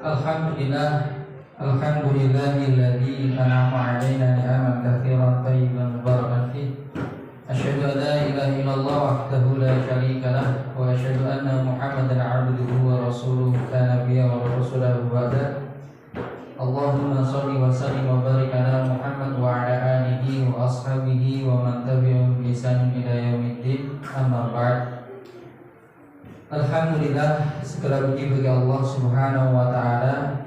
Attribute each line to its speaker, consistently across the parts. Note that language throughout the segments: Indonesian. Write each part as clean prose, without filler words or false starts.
Speaker 1: Alhamdulillahilladzi an'ama 'alaina ni'aman katsiran thayyiban mubarakan fih. Asyhadu an la ilaha illallah wahdahu la syarika lah wa asyhadu anna Muhammadan 'abduhu wa rasuluhu la nabiyya wa rasulahu ba'da. Allahumma shalli wa sallim wa barik ala Muhammad wa ala alihi wa ashabihi wa man tabi'ahum bi ihsan ila yaumiddin. Amma ba'd. Alhamdulillah, segala puji bagi Allah Subhanahu wa taala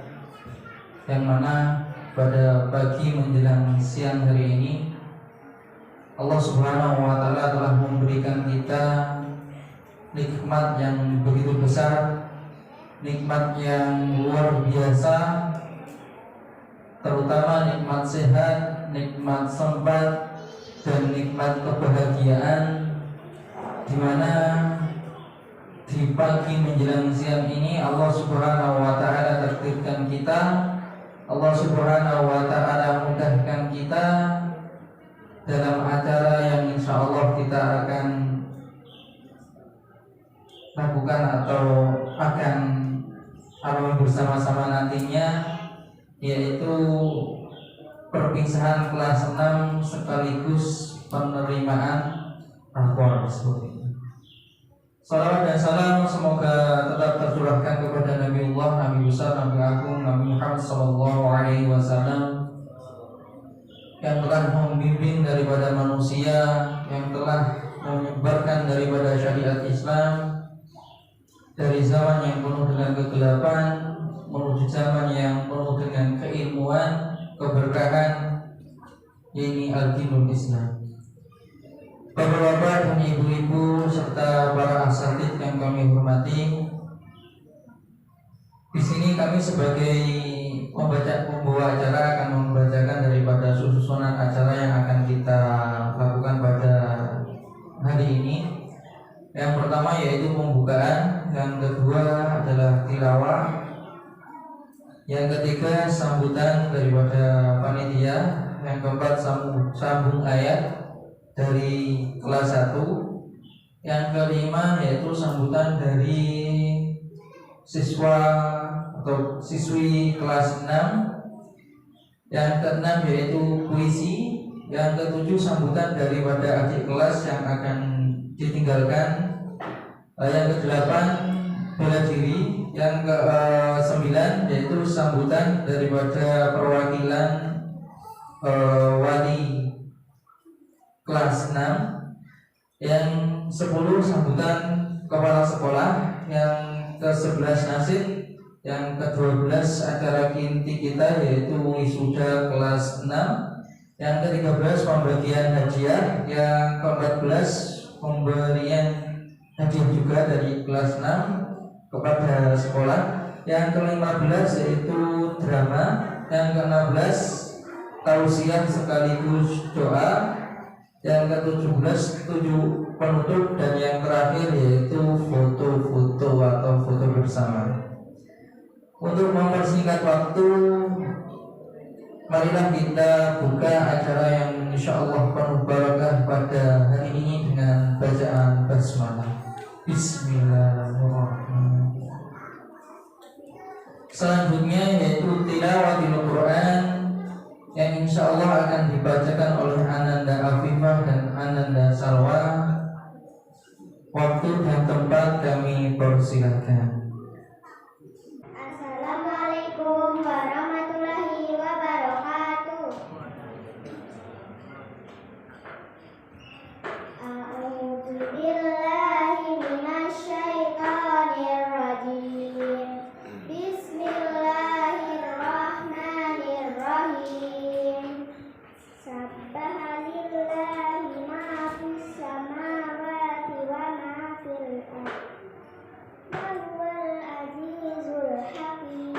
Speaker 1: yang mana pada pagi menjelang siang hari ini Allah Subhanahu wa taala telah memberikan kita nikmat yang begitu besar, nikmat yang luar biasa, terutama nikmat sehat, nikmat sempat, dan nikmat kebahagiaan, di mana di pagi menjelang siang ini Allah Subhanahu wa taala takdirkan kita, Allah Subhanahu wa taala mudahkan kita dalam acara yang insya Allah kita akan lakukan atau akan bersama-sama nantinya, yaitu perpisahan kelas 6 sekaligus penerimaan rapor seperti itu. Salawat dan salam semoga tetap tercurahkan kepada Nabiullah, Nabi besar, Nabi agung, Nabi Muhammad SAW, yang telah membimbing daripada manusia, yang telah menyebarkan daripada syariat Islam dari zaman yang penuh dengan kegelapan menuju zaman yang penuh dengan keilmuan, keberkahan, yaitu al-dinul Islam. Bapak-bapak dan ibu-ibu serta para asatidz yang kami hormati, di sini kami sebagai pembawa acara akan membacakan daripada susunan acara yang akan kita lakukan pada hari ini. Yang pertama yaitu pembukaan, yang kedua adalah tilawah, yang ketiga sambutan daripada panitia, yang keempat sambung ayat dari kelas 1, yang kelima yaitu sambutan dari siswa atau siswi kelas 6, yang keenam yaitu puisi, yang ketujuh sambutan daripada adik kelas yang akan ditinggalkan, yang kedelapan bela diri, yang ke-9 yaitu sambutan daripada perwakilan wali kelas 6, yang 10 sambutan kepala sekolah, yang ke-11 nasib, yang ke-12 acara inti kita yaitu wisuda kelas 6, yang ke-13 pembagian hadiah, yang ke-14 pemberian hadiah juga dari kelas 6 kepada sekolah, yang ke-15 yaitu drama, yang ke-16 tausiah sekaligus doa, yang ke-17 penutup, dan yang terakhir yaitu foto-foto atau foto bersama. Untuk mempersingkat waktu, marilah kita buka acara yang insya Allah penuh barakah pada hari ini dengan bacaan basmalah. Bismillahirrahmanirrahim. Selanjutnya yaitu tilawatil Quran, yang insya Allah akan dibacakan oleh Ananda Afifah dan Ananda Salwa. Waktu dan tempat kami persilakan.
Speaker 2: Assalamualaikum warahmatullahi wabarakatuh. A'udzu billahi minasy syaithanir rajim. Bismillahirrahmanirrahim. Sabbaha lillahi ma fis samawati wa ma fil ardh. Wa huwal azizul hakim.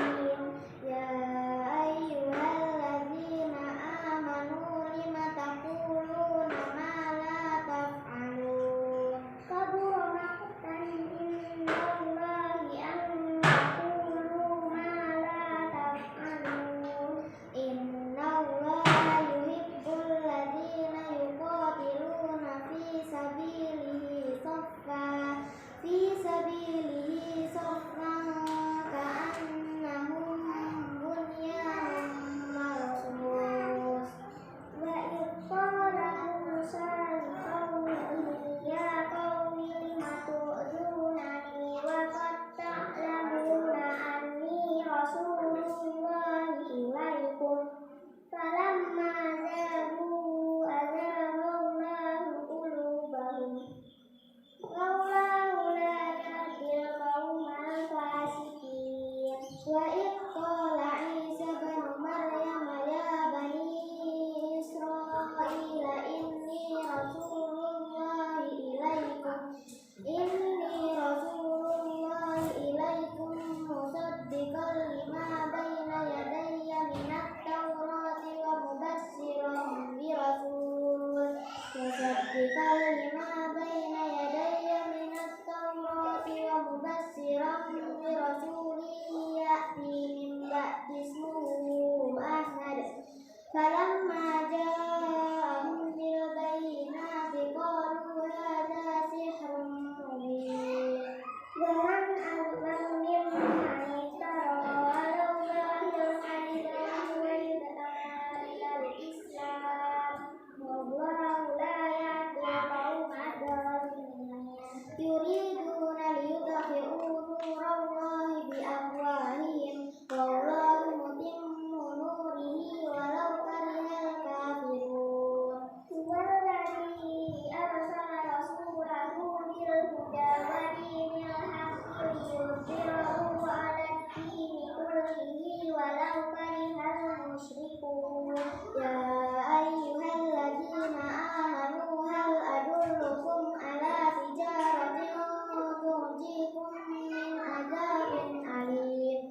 Speaker 2: ismuhu Ahmad. Falamma ja'ahum bil bayyinati qalu hadza sihrun mubin. Wa man azlamu mimman iftara 'ala Allahil kadhiba wa yud'a ilal Islam. Wallahu la yahdil qaumadh dhalimin. Yuriduna liyudkhilu nurallahi bi afwahihim wallahu mutimmu nurihi walau karihal kafirun. Huwallazi arsala rasulahu bil huda wa dinil haqqi liyudhhirahu 'alad dini kullihi walau karihal musyrikun. Ya ayyuhalladzina amanu hal adullukum ala tijaratin tunjikum min adzabin alim.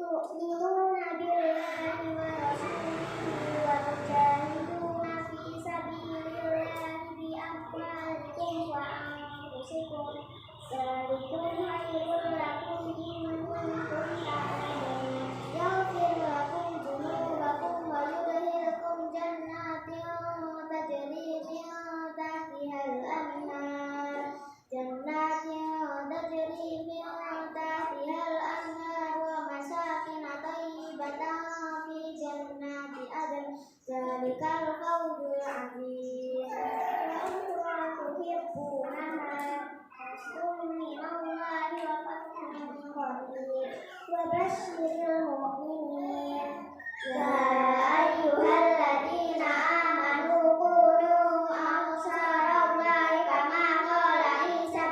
Speaker 2: Tu'minuna billahi wa rasulihi wa tujahiduna fi sabilillahi bi amwalikum wa anfusikum. Dzalikum khairul lakum in kuntum ta'lamun. Yaghfir lakum dzunubakum wa yudkhilkum jannatin tajri min tahtihal anhar. Wa masakin thayyibatan fi jannati adn. Dzalikal fawzul 'azim. Wa tuhibbunaha minallahi wa fathun qarib. Wa basyiril mu'minin. Ya ayyuhalladzina amanu kunu ansarallahi kama qala Isa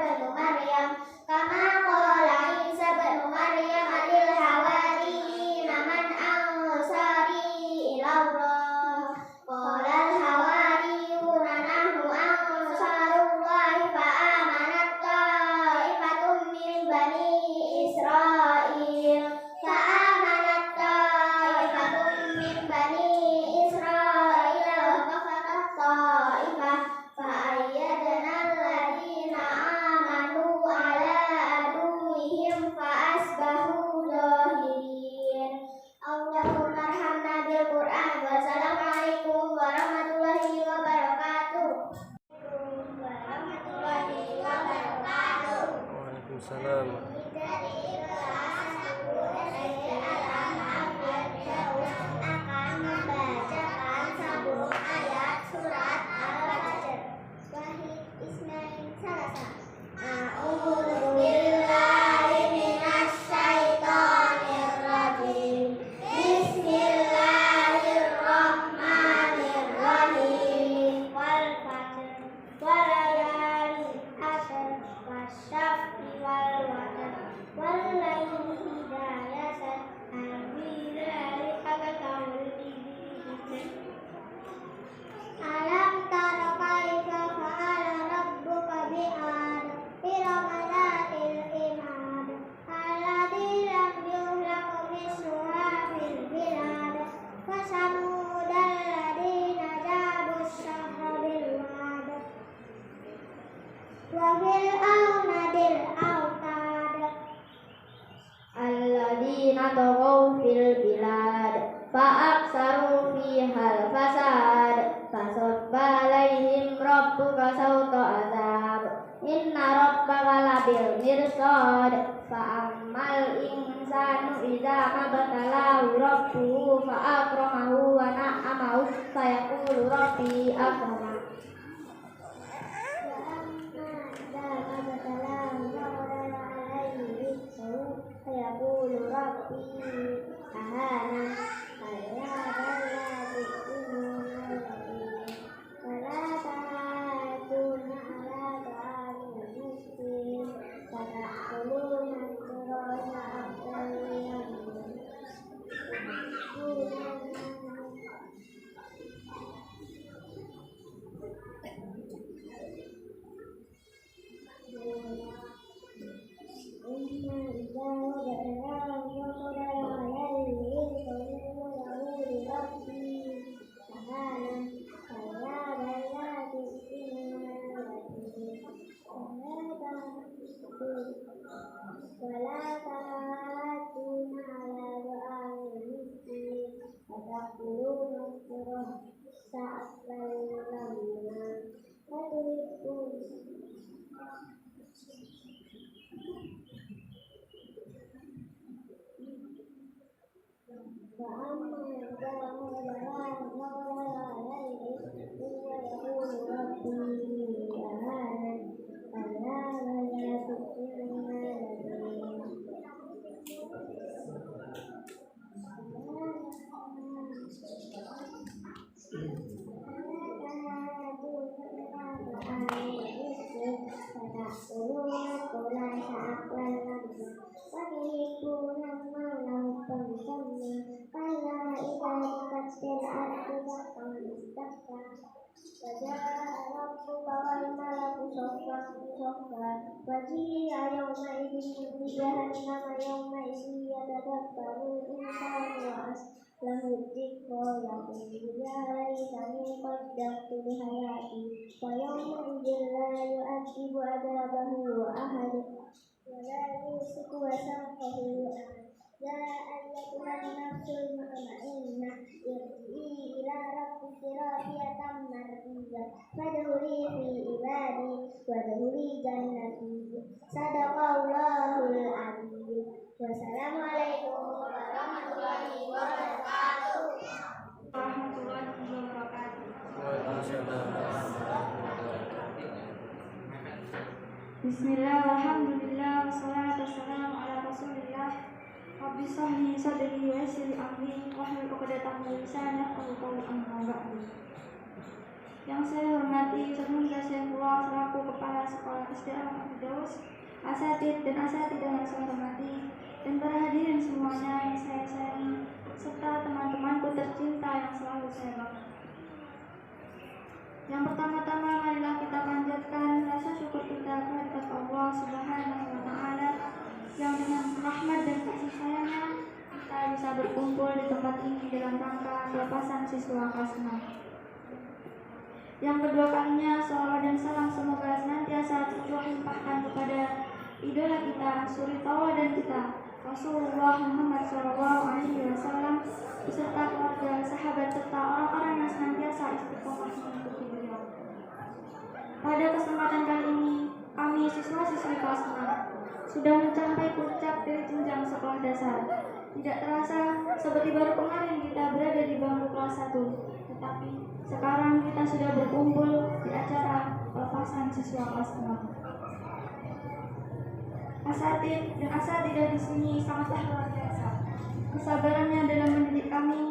Speaker 2: bin Maryam lil hawariyyin man ansari ila Allah. Qala al hawariyuna nahnu ansarullahi fa amanat ta'ifatun min bani Israil wa kafarat ta'ifah fa ayyadna alladhina amanu ala aduwwihim fa asbahu zahirin. Allahumma arhamna bil Qur'an. Wassalamualaikum warahmatullahi wabarakatuh.
Speaker 3: Waalaikumsalam.
Speaker 2: Akan membacakan 10 ayat surat Al-Fajr. Wahid Ismail Salasa. A'udzu billahi minasy syaithanir rajim. Bismillahirrahmanirrahim. Wal fajr wa layali ashr wasyaf'i wal watr wal laili idza yasr. Alam tara kaifa fa'ala rabbuka bi'ad irama dhatil imad allati lam yukhlaq mithluha fil bilad wa samud alladhina jabu syahra bil wad wa fir'auna dil autad alladhina taghaw fil bilad fa'aksaru fihal fasad fasabba alaihim rabbuka sawta azab inna rabbaka labil mirsad fa'ammal insanu idza mabtalahu rabbuhu fa'akramahu wa na'amahu fayaqulu rabbi akraman. Fayaqulu rabbi ahana. وجيء يومئذ بجهنم يومئذ يتذكر الإنسان وأنى له الذكرى يقول يا ليتني قدمت لحياتي فيومئذ لا يعذب عذابه أحد ولا يوثق وثاقه يا أيتها النفس المطمئنة ارجعي إلى ربك راضية مرضية فادخلي في عبادي وادخلي جنتي صدق الله العظيم والسلام عليكم ورحمة الله وبركاته.
Speaker 3: Bismillah, alhamdulillah, wassalatu wassalamu ala rasulillah. Rabbi shrah li sadri wa yassir li amri wahlul 'uqdatam min lisani yafqahu qawli, amma ba'du. Yang saya hormati Ustaz Mulia Syaifullah selaku Kepala Sekolah SD Al-Firdaus, asatidz dan asatidzah yang saya hormati, dan para hadirin semuanya yang saya sayangi, serta teman-temanku tercinta yang selalu saya banggakan. Yang pertama-tama marilah kita panjatkan rasa syukur kita kehadirat Allah Subhanahu wa Ta'ala yang dengan rahmat dan kasih sayangnya kita bisa berkumpul di tempat ini dalam rangka pelepasan siswa kelas 6. Yang kedua kalinya, salawat dan salam semoga senantiasa tercurah limpahkan kepada idola kita, suri tauladan kita, Rasulullah Muhammad SAW, beserta keluarga, sahabat, serta orang-orang yang senantiasa istiqomah mengikuti beliau. Pada kesempatan kali ini, kami siswa-siswi kelas 6 sudah mencapai puncak dari jenjang sekolah dasar. Tidak terasa seperti baru kemarin kita berada di bangku kelas 1, tetapi sekarang kita sudah berkumpul di acara pelepasan siswa kelas 6. Asatidz dan asatidzah di sini sangatlah luar biasa. Kesabarannya dalam mendidik kami,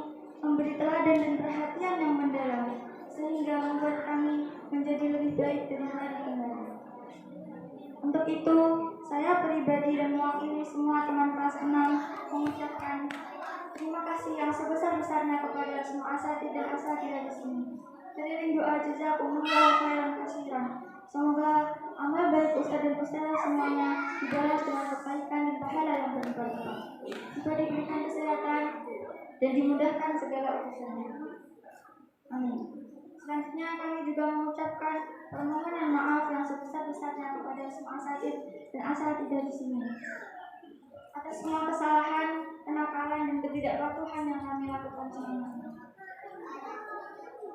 Speaker 3: memberi teladan dan perhatian yang mendalam, sehingga membuat kami menjadi lebih baik dari hari ke hari. Untuk itu, saya pribadi dan mewakili semua teman kelas 6 mengucapkan terima kasih yang sebesar-besarnya kepada semua asatidz dan asatidzah di sini. Teriring doa jazakumullahu khairan katsiran. Semoga amal baik ustaz dan ustazah semuanya dibalas dengan kebaikan dan pahala yang berlimpah-limpah. Juga diberikan kesehatan dan dimudahkan segala urusannya. Amin. Selanjutnya kami juga mengucapkan permohonan maaf yang sebesar-besarnya kepada semua asatidz dan asatidzah di sini atas semua kesalahan, kenakalan dan ketidakpatuhan yang kami lakukan selama ini.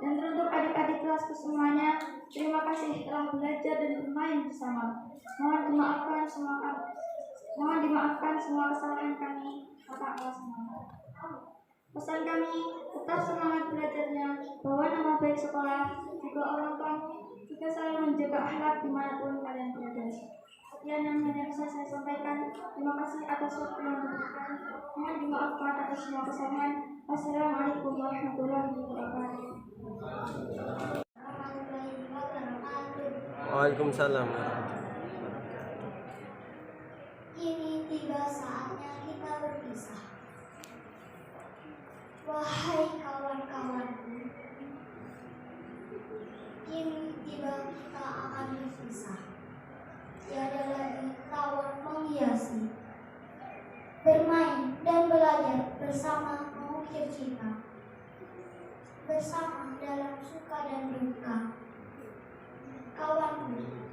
Speaker 3: Dan untuk adik-adik kelasku semuanya, terima kasih telah belajar dan bermain bersama. Mohon dimaafkan semua kesalahan kami kakak kelas 6. Pesan kami, tetap semangat belajarnya, bawa nama baik sekolah, juga orang tuamu, juga selalu menjaga akhlak dimanapun kalian berada. Sekian yang hanya bisa saya sampaikan. Terima kasih atas waktu yang diberikan. Mohon dimaafkan atas semua kesalahan. Wassalamualaikum warahmatullahi wabarakatuh.
Speaker 4: Waalaikumsalam.
Speaker 2: Ini tiba saatnya kita berpisah. Wahai kawan-kawanku, kini tiba kita akan berpisah. Tiada lagi tawar menghiasi, bermain dan belajar bersama mengukir cinta, bersama dalam suka dan duka. Kawanku,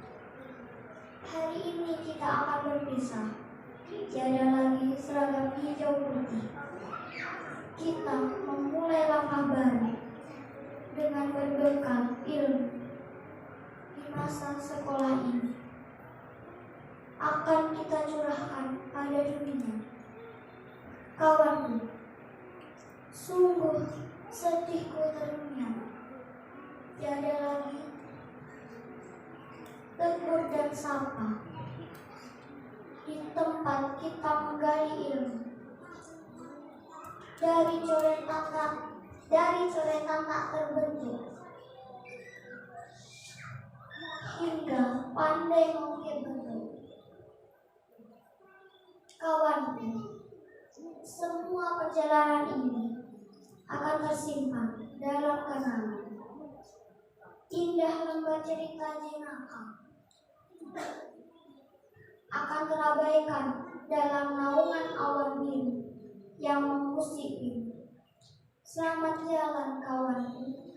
Speaker 2: hari ini kita akan berpisah. Tiada lagi seragam hijau putih. Kita memulai langkah baru dengan berbekal ilmu di masa sekolah ini. Akan kita curahkan pada dunia. Kawanku, Sungguh sedihku terunyak, tiada lagi tegur dan sapa di tempat kita menggali ilmu. Dari coretan tak terbentuk hingga pandai mengukir bentuk. Kawanku, semua perjalanan ini akan tersimpan dalam kenangan. Indah lembar cerita jenaka akan terabaikan dalam naungan awan biru yang mengusik biru. Selamat jalan kawanku.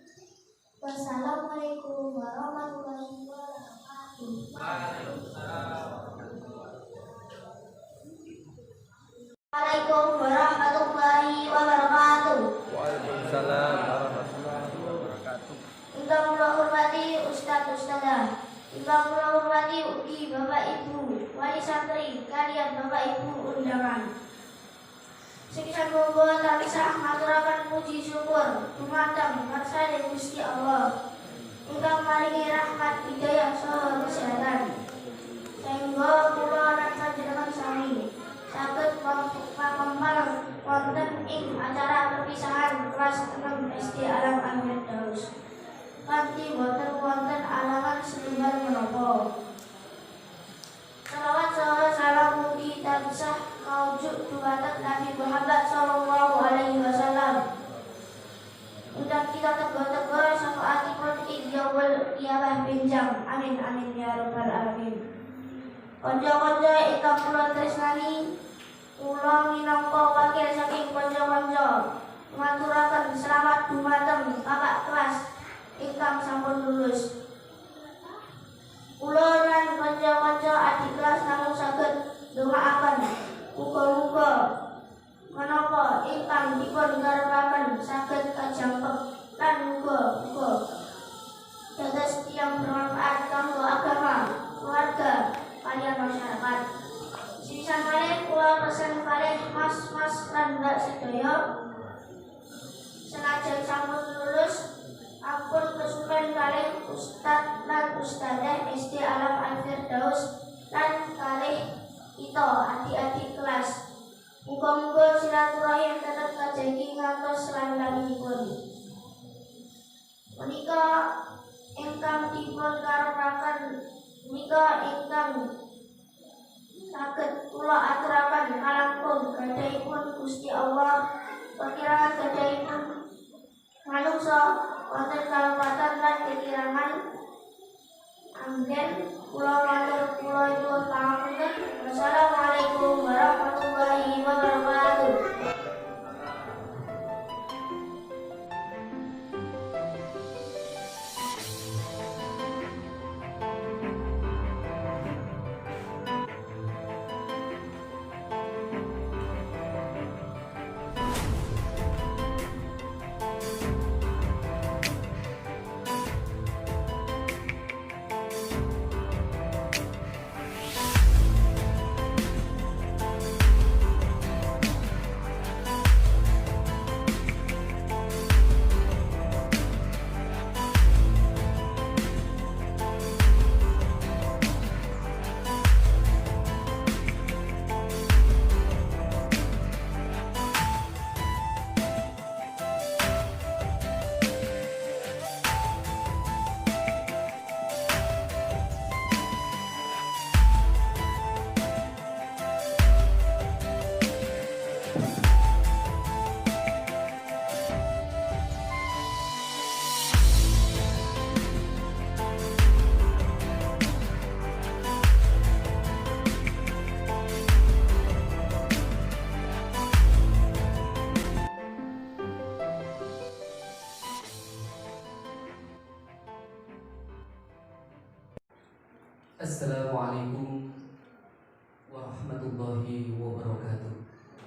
Speaker 2: Wassalamualaikum warahmatullahi wabarakatuh. Waalaikumsalam warahmatullahi wabarakatuh.
Speaker 4: Waalaikumsalam warahmatullahi wabarakatuh.
Speaker 2: Yang kula hormati Ustadzah, yang kula hormati ugi Bapak Ibu wali santri kalian Bapak Ibu undangan. Sekian monggo tansah ngaturaken puji syukur dumateng ngarsane Gusti Allah ingkang maringi rahmat hidayah saha kesehatan. Sehingga kula lan panjenengan sami saged pampang wonten ing acara perpisahan kelas 6 SD Alam Al-Firdaus. Kanthi boten wonten alangan selimbar menapa. Salawat saha salam mugi tansah kaujud dumateng Nabi Muhammad sallallahu alaihi wasallam. Undang kita tegur-tegur syafaatipun ing yaumul qiyamah benjang. Amin amin ya rabbal alamin. Kanca-kanca ingkang kula tresnani, kula minangka wakil saking kanca-kanca ngaturaken selamat dumateng kakak kelas ingkang sampun lulus. Kula lan kanca-kanca adik kelas namung saged ndongaaken muga-muga menapa ingkang dipun garepaken saged kajampek lan muga-muga dados tiyang bermanfaat kanggo agama, keluarga, kaliyan masyarakat. Sepisan malih kula pesen kalih mas-mas lan mbak sedaya senajan sampun lulus ampun kesupen kalih Ustadz lan Ustadzah SD Alam Al-Firdaus lan kalih kita adik-adik kelas. Muga-muga silaturahim tetap kajagi ngantos langgengipun. Menika ingkang dipun karepaken menika ingkang saged kula aturaken kalangkung gadahipun Gusti Allah perkiraan gadahipun manungsa wonten kalempatan lan kekirangan. Anggen kula matur kula nyuwun pangapunten. Wassalamualaikum warahmatullahi wabarakatuh.
Speaker 1: Assalamualaikum warahmatullahi wabarakatuh.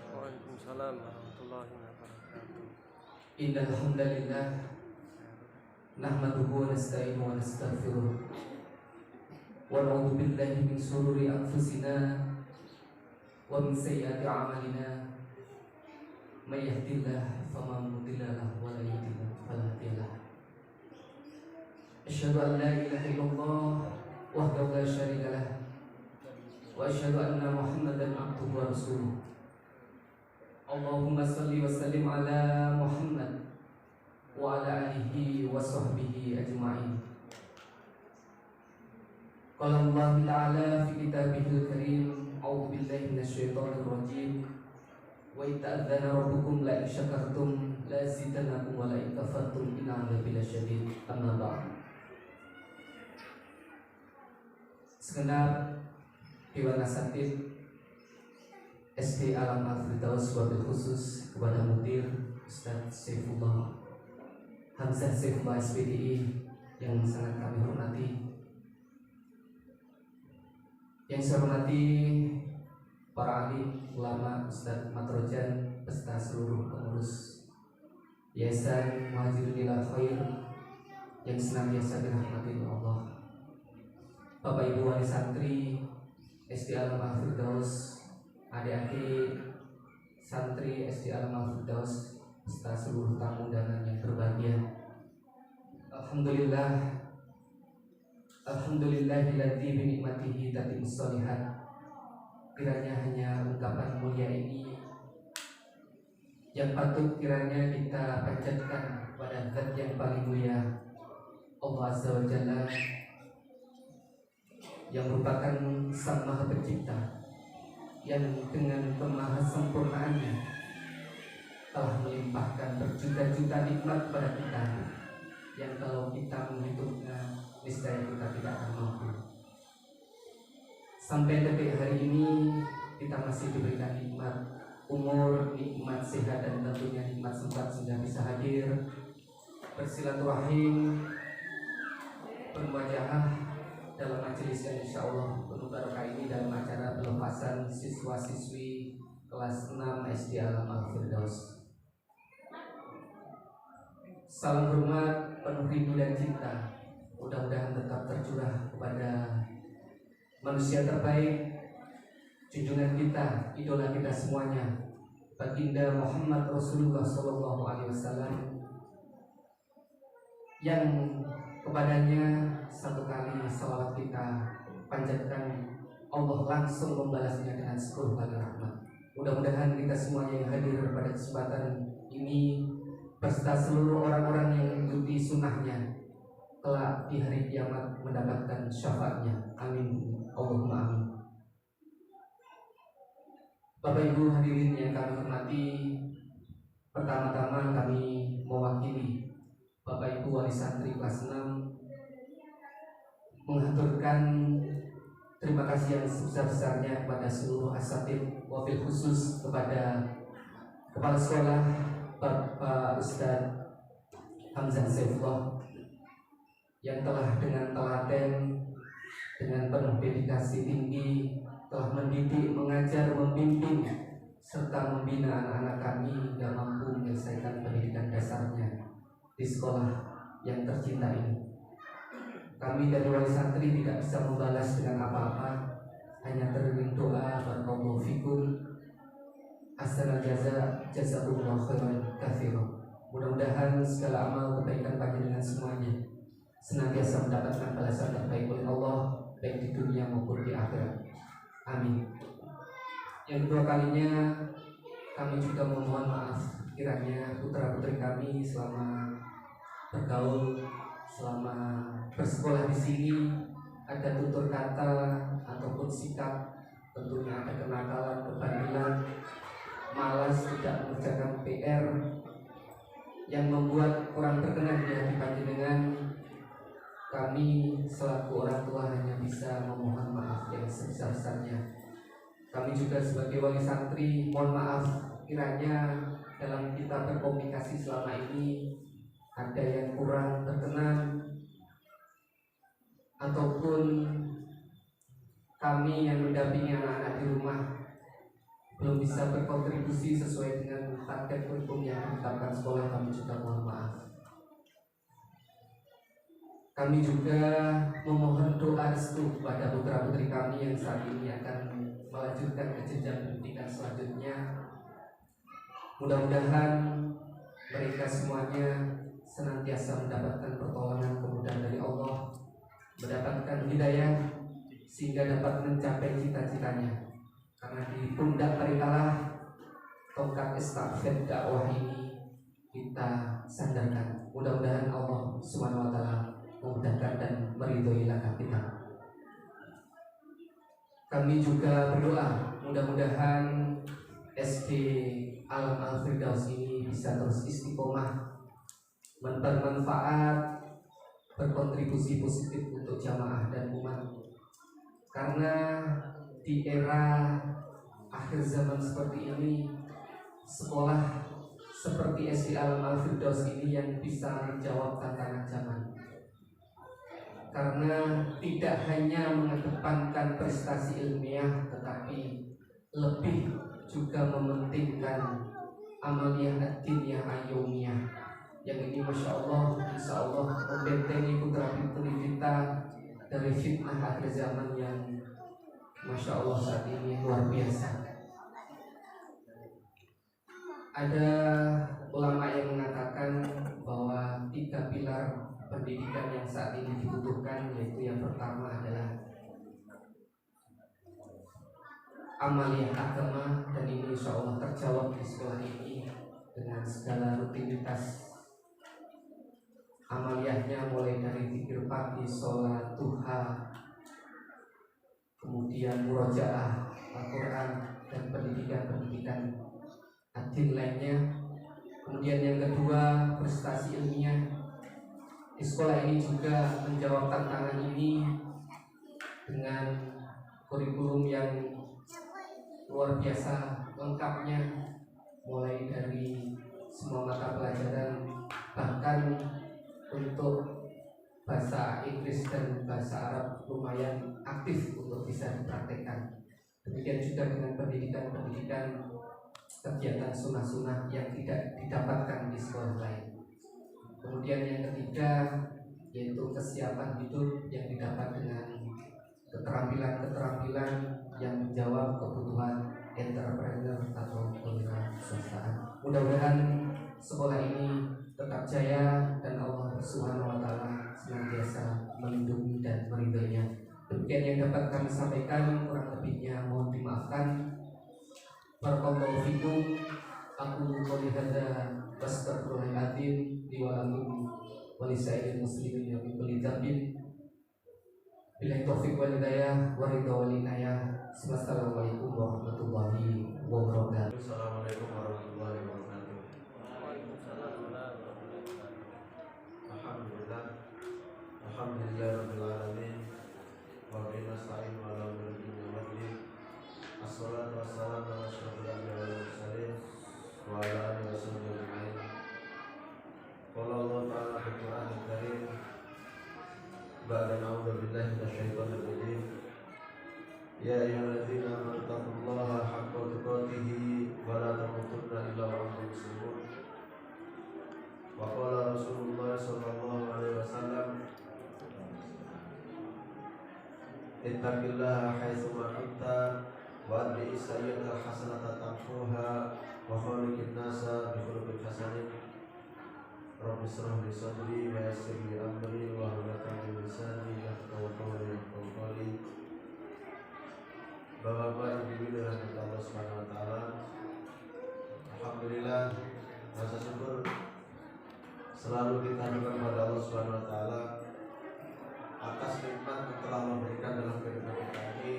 Speaker 4: Waalaikumsalam warahmatullahi wabarakatuh.
Speaker 1: Innal hamdalillah nahmaduhu wa nasta'inuhu wa nastaghfiruh wa na'udzu billahi min shururi anfusina wa min sayyiati a'malina may yahdihillahu fala mudilla lahu wa la yudlil fala hadiya lahu. Asyhadu an la ilaha illallah wahdahu la syarika lah wa asyhadu anna Muhammadan abduhu wa rasuluh. Allahumma salli wa sallim ala Muhammad wa ala alihi wa sahbihi ajma'in. Qala Allah Ta'ala fi kitabihil karim, a'udzu billahi minasyaitonir rajim. Wa ta'adzana rabbukum la in syakartum la azidannakum wa la in kafartum inna 'adzabi lasyadid. Amma ba'd. Segenap Dewan Asatidz SD Alam Al-Firdaus, wabil khusus kepada Mudir Ustaz Saifullah Hamzah Saifullah SPDI yang sangat kami hormati, yang saya hormati para alim, ulama, Ustaz Matrojan, beserta seluruh pengurus Yayasan Muhajirin Ilal Khair yang senantiasa dirahmati oleh Allah, Bapak Ibu wali santri SD Alam Al-Firdaus, adik-adik santri SD Alam Al-Firdaus, beserta seluruh tamu undangan yang berbahagia. Alhamdulillahilladzi bi nikmatihi tatimmus shalihat. Kiranya hanya ungkapan mulia ini yang patut kiranya kita panjatkan kepada Zat yang paling mulia, Allah Azza wa Jalla, yang merupakan Sang Maha Pencipta, yang dengan kemahasempurnaannya telah melimpahkan berjuta-juta nikmat pada kita, yang kalau kita menghitungnya niscaya kita tidak akan mampu. Sampai detik hari ini kita masih diberikan nikmat umur, nikmat sehat, dan tentunya nikmat sempat sehingga bisa hadir bersilaturahim, bermuajahah dalam majelis yang insya Allah penuh barokah ini, dalam acara pelepasan siswa-siswi kelas 6 SD Alam Al-Firdaus. Salam hormat penuh rindu dan cinta mudah-mudahan tetap tercurah kepada manusia terbaik, junjungan kita, idola kita semuanya, Baginda Muhammad Rasulullah SAW, yang kepadanya satu kali salawat kita panjatkan, Allah langsung membalasnya dengan 10 kali rahmat. Mudah-mudahan kita semuanya yang hadir pada kesempatan ini beserta seluruh orang-orang yang mengikuti sunnahnya kelak di hari kiamat mendapatkan syafaatnya. Amin, Allahumma amin. Bapak Ibu hadirin yang kami hormati, pertama-tama kami mewakili Bapak Ibu wali santri kelas 6 mengaturkan terima kasih yang sebesar-besarnya kepada seluruh asatidz, wabil khusus kepada Kepala Sekolah Bapak Ustaz Hamzah Saifullah yang telah dengan telaten, dengan penuh dedikasi tinggi telah mendidik, mengajar, membimbing serta membina anak-anak kami yang mampu menyelesaikan pendidikan dasarnya di sekolah yang tercinta ini. Kami dari wali santri tidak bisa membalas dengan apa-apa, hanya teriring doa, barakallahu fikum, ahsanal jaza, jazakumullahu khairan katsiran. Mudah-mudahan segala amal kebaikan panjenengan semuanya senantiasa mendapatkan balasan terbaik oleh Allah, baik di dunia maupun di akhirat. Amin. Yang kedua kalinya kami juga memohon maaf kiranya putra-putri kami selama bergaul, selama bersekolah di sini ada tutur kata ataupun sikap, tentunya ada kenakalan, kebandilan, malas, tidak mengerjakan PR yang membuat kurang berkenan di hati panjenengan. Kami selaku orang tua hanya bisa memohon maaf yang sebesar-besarnya. Kami juga sebagai wali santri mohon maaf kiranya dalam kita berkomunikasi selama ini ada yang kurang berkenan, ataupun kami yang mendampingi anak-anak di rumah belum bisa berkontribusi sesuai dengan target kurikulum yang ditetapkan sekolah. Kami juga mohon maaf. Kami juga memohon doa restu kepada putra-putri kami yang saat ini akan melanjutkan ke jenjang pendidikan selanjutnya.
Speaker 5: Mudah-mudahan mereka semuanya senantiasa mendapatkan pertolongan kemudahan dari Allah, mendapatkan hidayah sehingga dapat mencapai cita-citanya. Karena di pundak mereka lah tongkat estafet dakwah ini kita sandarkan. Mudah-mudahan Allah Subhanahu wa taala memudahkan dan meridhoi langkah kita. Kami juga berdoa mudah-mudahan SD Alam Al-Firdaus ini bisa terus istiqomah, bermanfaat, berkontribusi positif untuk jamaah dan umat. Karena di era akhir zaman seperti ini, sekolah seperti SD Alam Al-Firdaus ini yang bisa menjawab tantangan zaman. Karena tidak hanya mengedepankan prestasi ilmiah, tetapi lebih juga mementingkan amaliyah ad-diniyah ayyumiyah, yang ini Masya Allah, Insya Allah membentengi putra-putri kita dari fitnah akhir zaman yang Masya Allah saat ini luar biasa. Ada ulama yang mengatakan bahwa 3 pilar pendidikan yang saat ini dibutuhkan, yaitu yang pertama adalah amaliyah agama, dan ini insya Allah terjawab di sekolah ini dengan segala rutinitas amaliyahnya, mulai dari zikir pagi, sholat duha, kemudian murojaah Al-Quran dan pendidikan-pendidikan adin lainnya. Kemudian yang kedua, prestasi ilmiah. Di sekolah ini juga menjawab tantangan ini dengan kurikulum yang luar biasa lengkapnya, mulai dari semua mata pelajaran, bahkan untuk bahasa Inggris dan bahasa Arab lumayan aktif untuk bisa dipraktekkan. Demikian juga dengan pendidikan-pendidikan kegiatan sunnah-sunnah yang tidak didapatkan di sekolah lain. Kemudian yang ketiga, yaitu kesiapan hidup yang didapat dengan keterampilan-keterampilan yang menjawab kebutuhan entrepreneur atau kewirausahaan. Mudah-mudahan sekolah ini tetap jaya dan Allah Subhanahu wa taala senantiasa melindungi dan meridhoinya. Demikian yang dapat kami sampaikan, kurang lebihnya mohon dimaafkan. Barakallahu fikum. Aku qouli hadza wastaghfirullahaladzim li wa lakum wa lisairil muslimin min kulli dzambin. Billahi taufiq wal hidayah wa ridha wal inayah. Wassalamualaikum warahmatullahi wabarakatuh.
Speaker 6: Assalamualaikum warahmatullahi wabarakatuh.
Speaker 4: Waalaikumsalam warahmatullahi wabarakatuh.
Speaker 6: Alhamdulillah. Alhamdulillahirabbil alamin. Wa bihi nasta'in ala umuri dunya wad din. Assalatu wassalamu ala asyrofil anbiya'i wal mursalin wa ala alihi wasahbihi ajma'in. Qala Allah ta'ala fil Qur'anil Karim, ba'da a'udzu billahi minasyaitonir rajim. Ya ayyuhalladzina amanu taqullaha haqqa tuqatih wa la tamutunna illa wa antum muslimun. Wa qala Rasulullah sallallahu alaihi wasallam, ittaqillaha haitsu ma kunta wa adbi sayyi'atal hasanata tamhuha wa khaliqin nasa bi khuluqin hasanin. Rabbi shrah li sadri wa yassir li amri wa hlul 'uqdatam min lisani yafqahu qawli. Bapak-bapak, ibu-ibu dirahmati Allah Subhanahu wa taala. Alhamdulillah, rasa syukur selalu kita haturkan kepada Allah Subhanahu wa taala atas nikmat yang telah memberikan dalam kehidupan kita ini,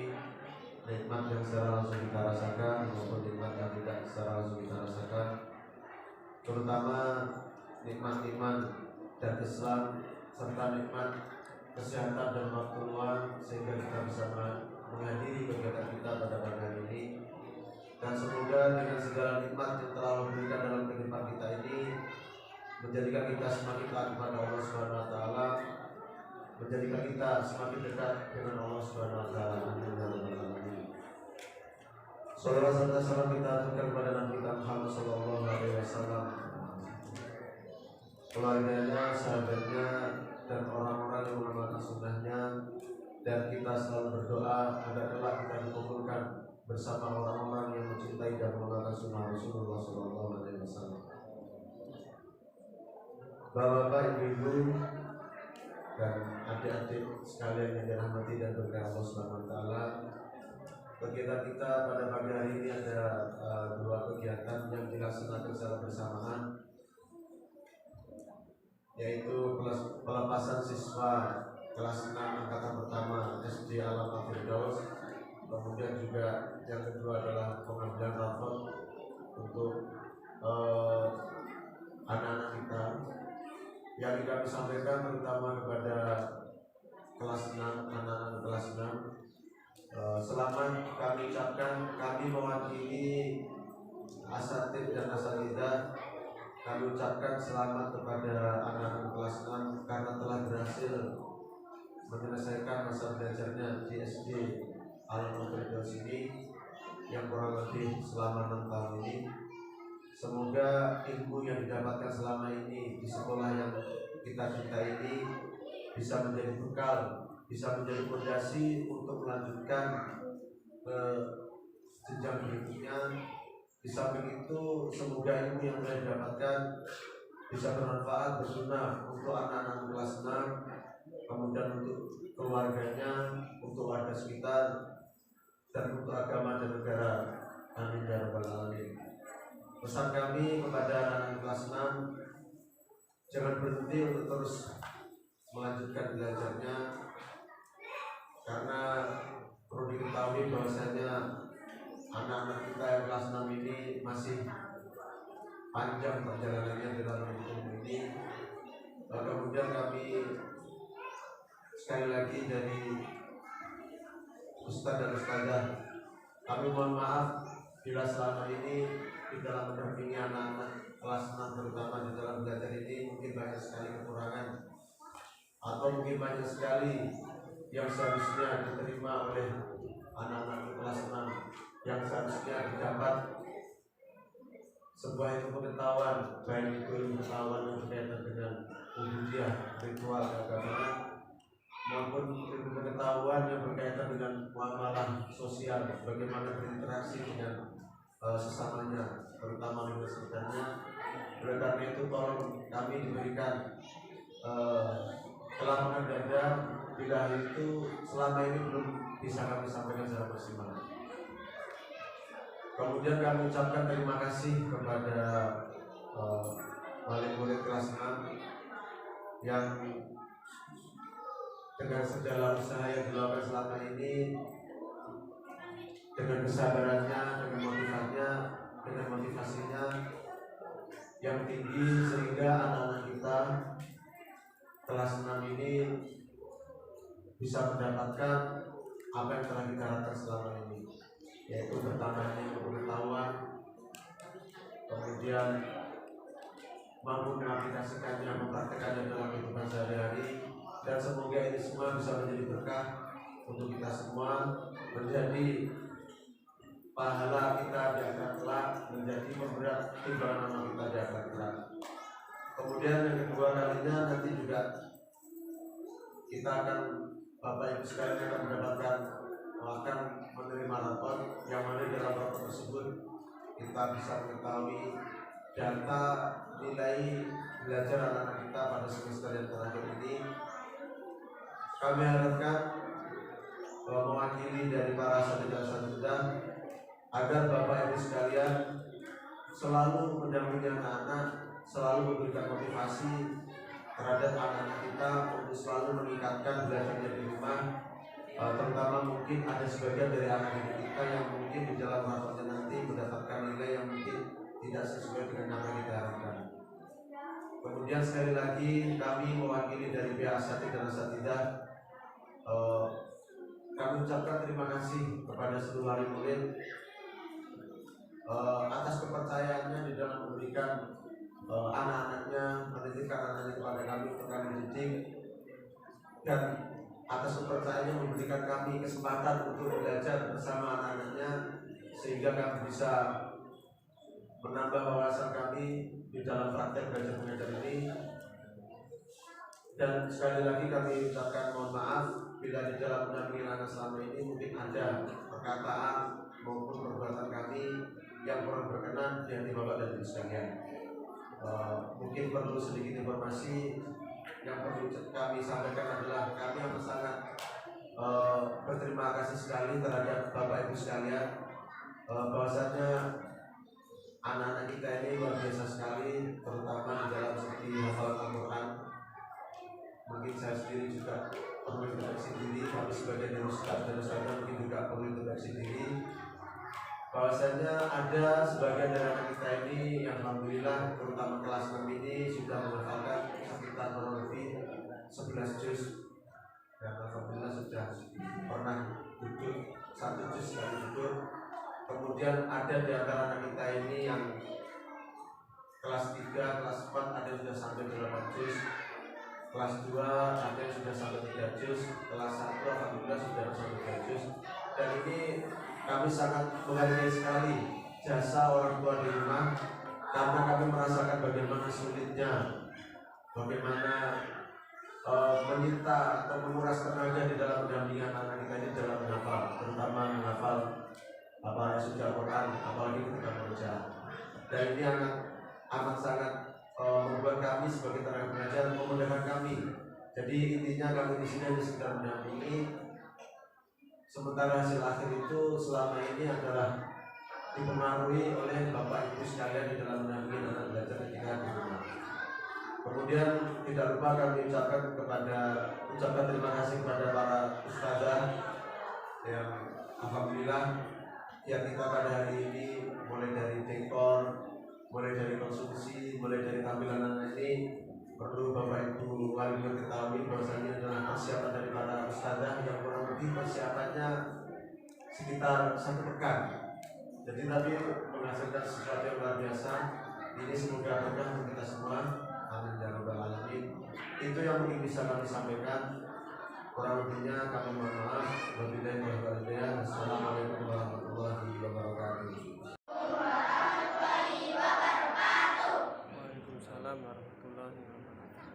Speaker 6: nikmat yang secara langsung kita rasakan maupun nikmat yang tidak secara langsung kita rasakan, terutama nikmat iman dan Islam serta nikmat kesehatan dan waktu luang sehingga kita bisa menghadiri kegiatan kita pada pagi hari ini. Dan semoga dengan segala nikmat yang telah Allah berikan dalam kehidupan kita ini menjadikan kita semakin taat kepada Allah Subhanahu wa taala, menjadikan kita semakin dekat dengan Allah Subhanahu wa taala. Amin ya rabbal alamin. Salawat serta salam kita aturkan kepada Nabi kita Muhammad sallallahu alaihi wasallam, keluarganya, sahabatnya, dan orang-orang yang mengamalkan sunnahnya. Dan kita selalu berdoa agar kelak kita dikumpulkan bersama orang-orang yang mencintai dan mengenalkan sunnah Rasulullah SAW. Bapak-bapak, ibu-ibu, dan adik-adik sekalian yang dirahmati dan berkahi Allah Subhanahu wa taala. Kegiatan kita pada pagi hari ini ada dua kegiatan yang dilaksanakan secara bersamaan, yaitu pelepasan siswa kelas 6 angkatan pertama SD Alam Al-Firdaus. Kemudian juga yang kedua adalah pengambilan rapot untuk anak-anak kita yang kami sampaikan terutama kepada kelas 6, anak-anak kelas 6. Selamat kami ucapkan, kami mewakili asatid dan asatidah, kami ucapkan selamat kepada anak-anak kelas 6 karena telah berhasil menyelesaikan masa belajarnya di SD Alam Al-Firdaus ini yang kurang lebih selama 6 tahun ini. Semoga ilmu yang didapatkan selama ini di sekolah yang kita cintai ini bisa menjadi bekal, bisa menjadi fondasi untuk melanjutkan ke jenjang berikutnya. Di samping itu, semoga ilmu yang telah didapatkan bisa bermanfaat, berguna untuk anak-anak kelas 6, kemudian untuk keluarganya, untuk warga sekitar, dan untuk agama dan negara. Amin ya rabbal alamin. Pesan kami kepada anak-anak kelas 6, jangan berhenti untuk terus melanjutkan belajarnya, karena perlu diketahui bahwasanya anak-anak kita yang kelas 6 ini masih panjang perjalanannya dalam hidup ini. Kemudian kami sekali lagi dari Ustadz dan Ustadzah, kami mohon maaf bila selama ini di dalam mendampingi anak-anak kelas 6 terutama di dalam belajar ini mungkin banyak sekali kekurangan, atau mungkin banyak sekali yang seharusnya diterima oleh anak-anak kelas 6, yang seharusnya didapat sebuah ilmu pengetahuan, baik itu ilmu pengetahuan yang berkaitan dengan ubudiyah, ritual keagamaan, maupun ilmu pengetahuan yang berkaitan dengan muamalah sosial, bagaimana berinteraksi dengan sesamanya, terutama dengan sekitarnya. Oleh karena itu, tolong kami diberikan kelapangan dada bila hal itu selama ini belum bisa kami sampaikan secara maksimal. Kemudian kami ucapkan terima kasih kepada wali murid kelas 6 yang dengan segala usaha yang dilakukan selama ini, dengan kesabarannya, dengan motivasinya yang tinggi, sehingga anak-anak kita kelas 6 ini bisa mendapatkan apa yang telah kita harapkan selama ini, yaitu bertambahnya pengetahuan, kemudian mampu mengaplikasikannya, mempraktekannya dalam kehidupan sehari-hari, dan semoga ini semua bisa menjadi berkah untuk kita semua, menjadi pahala kita di akhirat kelak, menjadi pemberat timbangan amal kita di akhirat kelak. Kemudian yang kedua kalinya nanti juga kita akan, Bapak Ibu sekalian akan mendapatkan, akan menerima rapor, yang mana dalam rapor tersebut kita bisa mengetahui data nilai belajar anak-anak kita pada semester yang terakhir ini. Kami harapkan mewakili dari para asatidzah agar Bapak Ibu sekalian selalu mendampingi anak-anak, selalu memberikan motivasi terhadap anak-anak kita untuk selalu meningkatkan belajarnya di rumah. Terutama mungkin ada sebagian dari anak-anak kita yang mungkin di dalam raportnya nanti mendapatkan nilai yang mungkin tidak sesuai dengan apa yang kita harapkan. Kemudian sekali lagi kami mewakili dari pihak asatid dan asatidah, kami ucapkan terima kasih kepada seluruh wali murid atas kepercayaannya di dalam memberikan anak-anaknya, menitipkan anak-anaknya kepada kami untuk kami didik, dan atas kepercayaannya memberikan kami kesempatan untuk belajar bersama anak-anaknya, sehingga kami bisa menambah wawasan kami di dalam praktek belajar mengajar ini. Dan sekali lagi kami ucapkan mohon maaf bila di dalam mendampingi anak selama ini mungkin ada perkataan maupun perbuatan kami yang kurang berkenan di hati Bapak dan Ibu sekalian. Mungkin perlu sedikit informasi yang perlu kami sampaikan adalah kami amat sangat berterima kasih sekali terhadap Bapak Ibu sekalian, bahwasanya anak-anak kita ini luar biasa sekali, terutama di dalam segi hafalan Al-Quran. Mungkin saya sendiri juga perlu introduksi diri, kami sebagai dari Ustaz dan Ustazah mungkin juga perlu introduksi diri, bahwasanya ada sebagian dari anak kita ini yang alhamdulillah terutama kelas 6 ini sudah menghafalkan sekitar kurang lebih 11 juz, dan alhamdulillah sudah pernah duduk 1 juz sekali duduk. Kemudian ada di antara anak kita ini yang kelas 3, kelas 4 ada yang sudah sampai 8 juz, kelas 2 ada yang sudah sampai 3 juz, kelas 1 alhamdulillah sudah sampai 3 juz. Dan ini kami sangat menghargai sekali jasa orang tua di rumah, karena kami merasakan bagaimana sulitnya, bagaimana menyita atau menguras tenaga di dalam pendampingan anak kita ini dalam menghafal, terutama menghafal apa suci Al-Quran, apalagi ketika membaca. Dan ini amat sangat membuat kami sebagai tenaga pengajar memudahkan kami. Jadi intinya kami di sini hanya sekedar mendampingi, sementara hasil akhir itu selama ini adalah dipengaruhi oleh Bapak Ibu sekalian di dalam mendampingi anak belajar ketika di rumah. Kemudian tidak lupa kami ucapkan terima kasih kepada para ustazah yang alhamdulillah yang kita pada hari ini, mulai dari dekor, mulai dari konsumsi, mulai dari tampilan anak ini, perlu Bapak Ibu wali mengetahui bahwasanya adalah persiapan dari para ustazah yang kurang lebih persiapannya sekitar 1 pekan. Jadi tadi menghasilkan sesuatu yang luar biasa. Ini semoga berkah untuk kita semua. Amin ya rabbal alamin. Itu yang mungkin bisa kami sampaikan. Kurang lebihnya kami mohon maaf. Wabillahi taufiq wal hidayah. Assalamualaikum warahmatullahi wabarakatuh.
Speaker 4: Waalaikumsalam warahmatullahi wabarakatuh.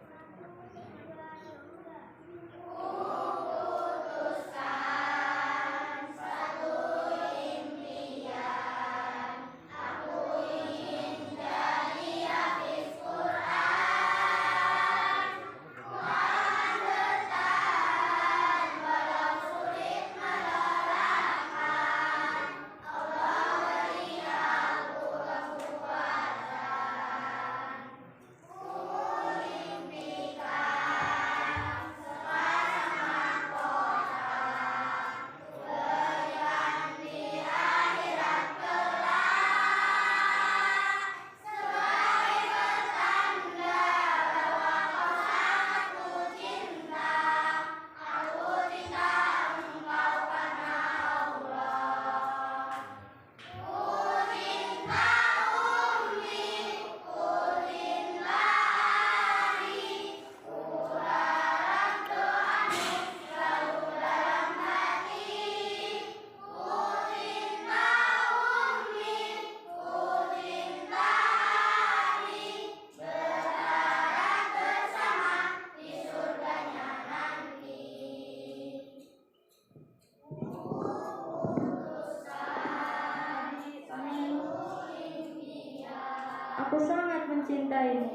Speaker 3: Aku sangat mencintaimu.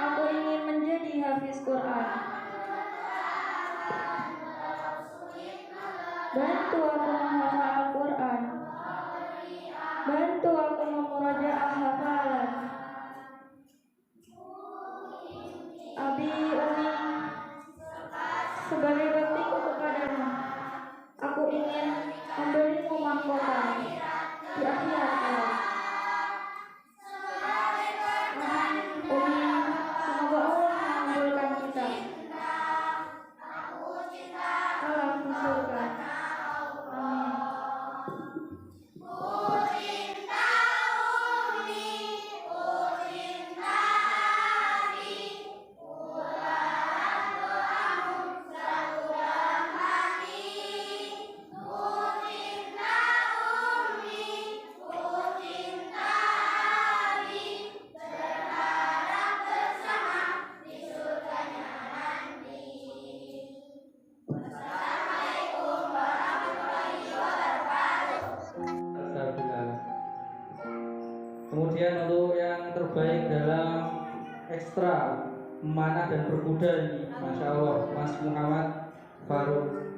Speaker 3: Aku ingin menjadi hafiz Quran. Bantu aku menghafal Al-Quran. Bantu aku memurajaah hafalan. Abi Umi, sebagai baktiku kepadamu, aku ingin memberimu mahkota di akhirat kelak.
Speaker 1: terbaik dalam ekstra memanah dan berkuda ini, Masya Allah, Mas Muhammad Faruk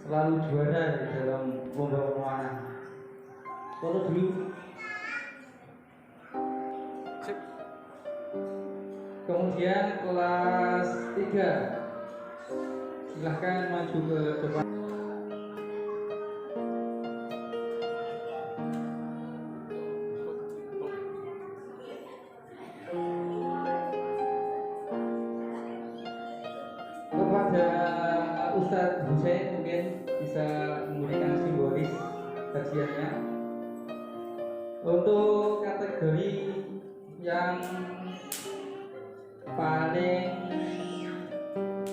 Speaker 1: selalu juara di dalam lomba memanah. Foto dulu.
Speaker 4: Sip.
Speaker 1: Kemudian kelas 3, silahkan maju ke depan. Kepada Ustadz Hussein mungkin bisa memberikan simbolis kajiannya. Untuk kategori yang paling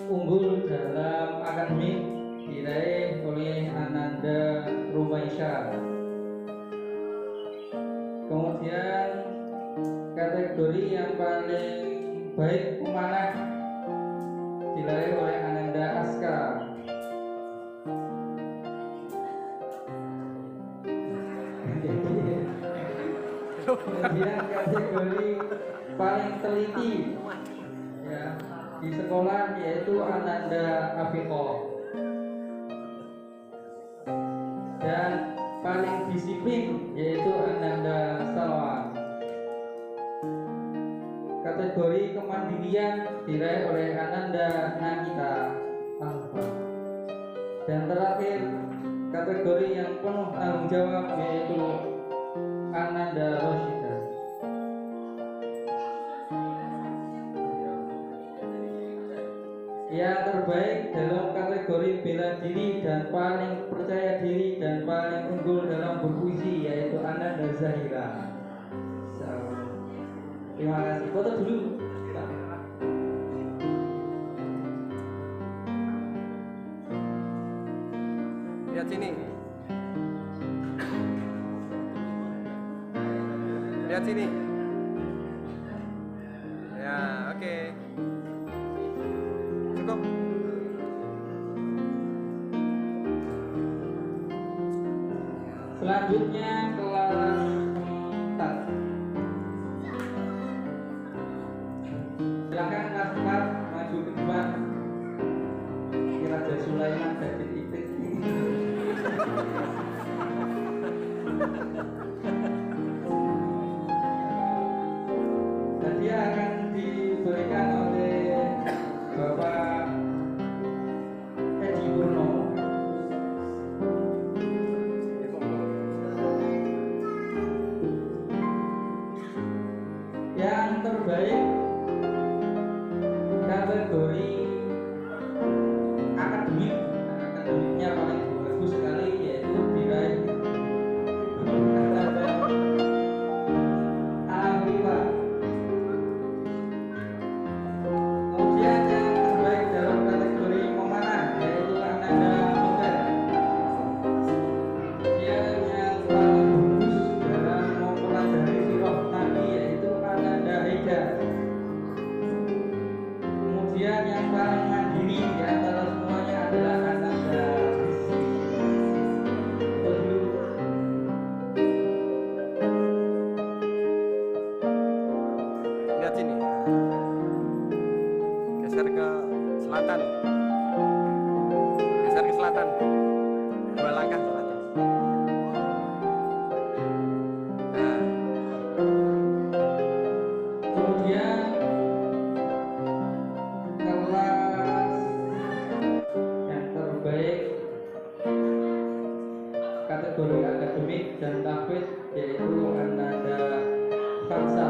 Speaker 1: unggul dalam akademik diraih oleh Ananda Rumaisya. Kemudian kategori yang paling baik pemanah diraih oleh Ananda Aska. Kemudian kategori paling teliti ya di sekolah yaitu Ananda Afiko. Dan paling disiplin yaitu Ananda Salwa. Kategori kemandirian diraih oleh Ananda Nagita Alfa. Dan terakhir kategori yang penuh tanggung jawab yaitu Ananda Roshida. Yang terbaik dalam kategori bela diri dan paling percaya diri dan paling unggul dalam berpuisi yaitu Ananda Zahira. Terima kasih. Foto dulu.
Speaker 4: Lihat sini. Lihat sini. Ya, oke. Cukup.
Speaker 1: Selanjutnya kelas 4. Silakan kelas 4 maju ke depan. Raja Sulaiman dari Iblis. Dan dia akan diberikan oleh Bapak Edi Purnomo. Yang terbaik kategori akademiknya paling bagus sekali yaitu diraih Ananda Afifa. Kemudian yang terbaik dalam kategori memanah yaitu Ananda Moser. Kemudian yang paling bagus dalam mempelajari sirah Nabi yaitu Ananda Haida. Kemudian yang paling mandiri di antara semuanya adalah Ananda Rizky.
Speaker 4: Lihat sini. Geser ke selatan. Geser ke selatan. 2 langkah selatan. Nah,
Speaker 1: Kemudian kelas yang terbaik kategori akademik dan tahfiz yaitu Ananda Faksa.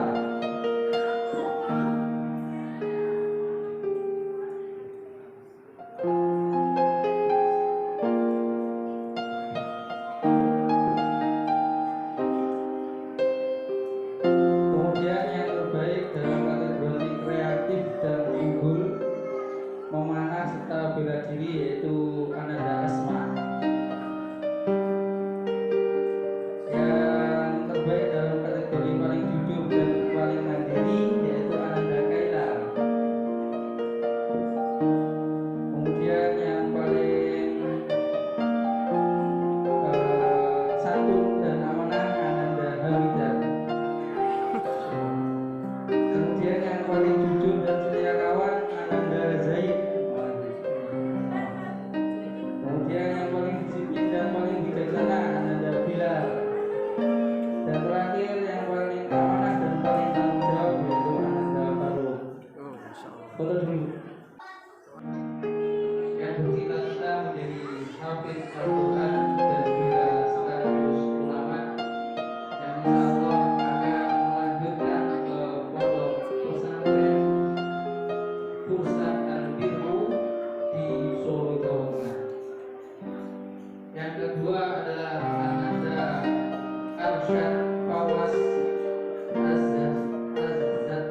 Speaker 1: Foto dulu. Yang bercita-cita menjadi hafiz Al-Quran dan juga sekaligus ulama yang insya Allah akan melanjutkan ke pondok pesantren Pusat Al-Birru di Solo, Jawa Tengah. Yang kedua adalah Ananda Arsyad Fawas Azad Azad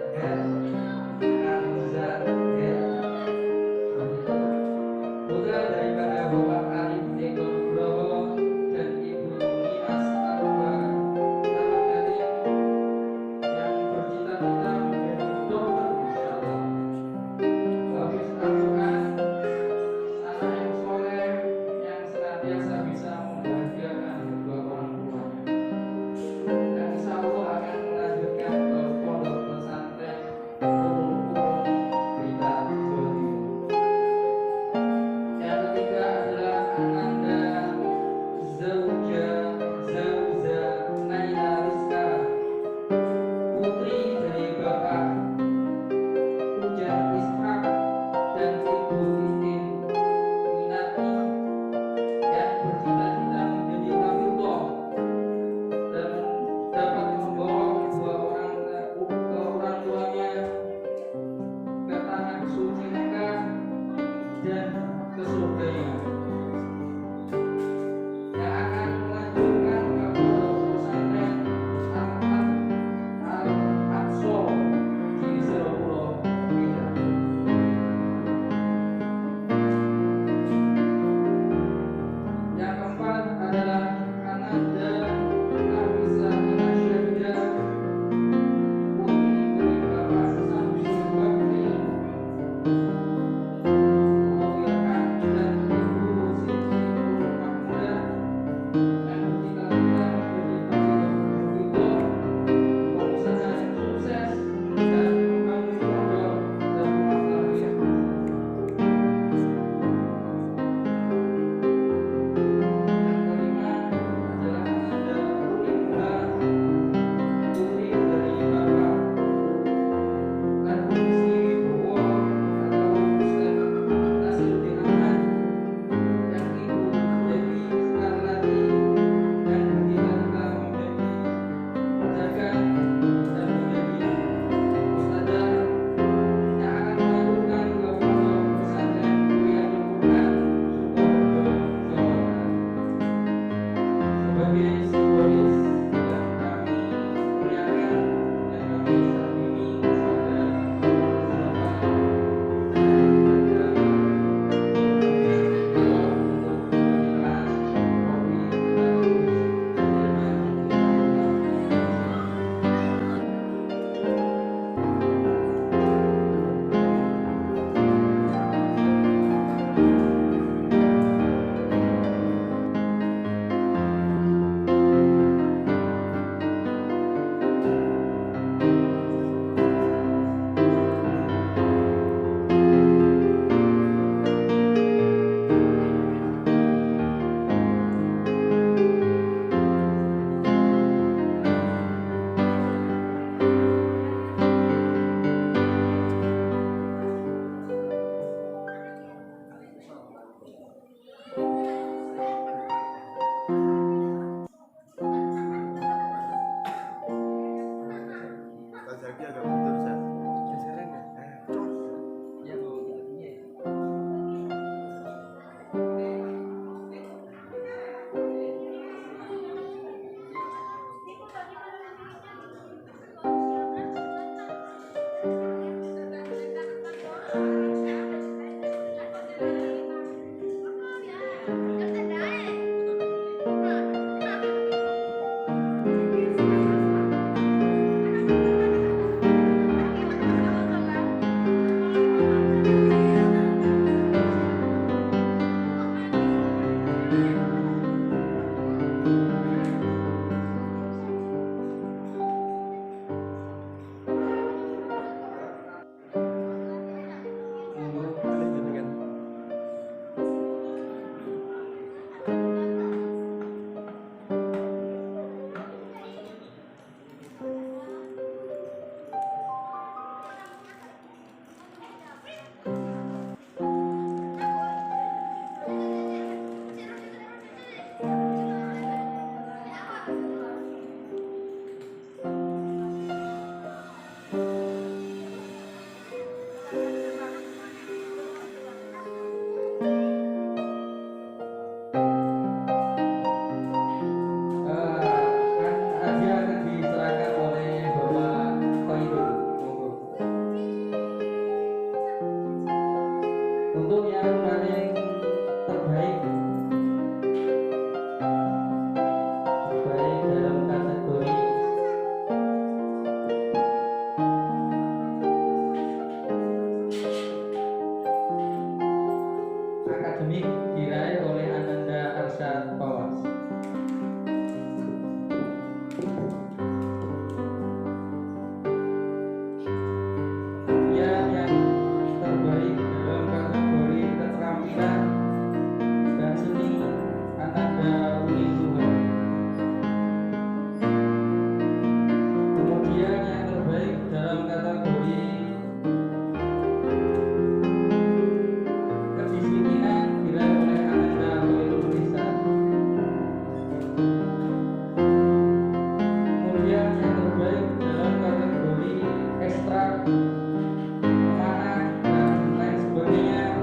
Speaker 1: amanah dan lain sebagainya